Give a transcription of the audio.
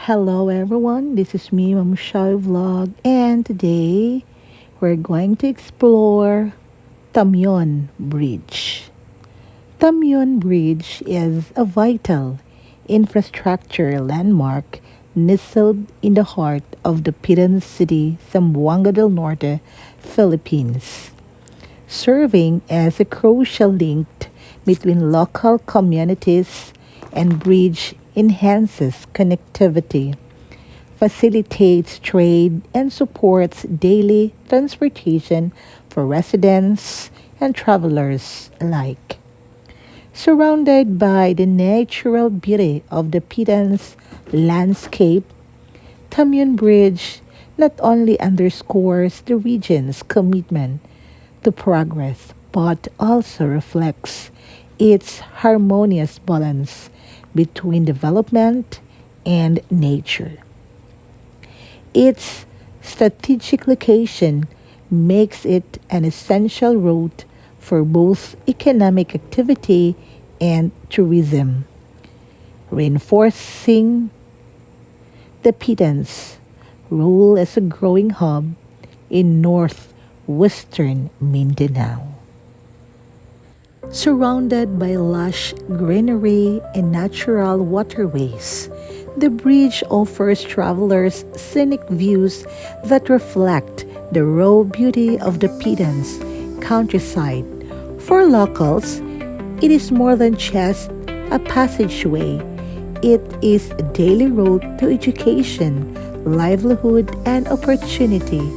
Hello everyone, this is me, Mom Shawie Vlog, and today we're going to explore Tamyon Bridge. Tamyon Bridge is a vital infrastructure landmark nestled in the heart of the Piran city, Zamboanga del Norte, Philippines, serving as a crucial link between local communities and bridge enhances connectivity, facilitates trade, and supports daily transportation for residents and travelers alike. Surrounded by the natural beauty of the Pitan's landscape, Tamyun Bridge not only underscores the region's commitment to progress but also reflects its harmonious balance between development and nature. Its strategic location makes it an essential route for both economic activity and tourism, reinforcing the Pitans' role as a growing hub in northwestern Mindanao. Surrounded by lush greenery and natural waterways, the bridge offers travelers scenic views that reflect the raw beauty of the Pitans countryside. For locals, it is more than just a passageway. It is a daily road to education, livelihood, and opportunity.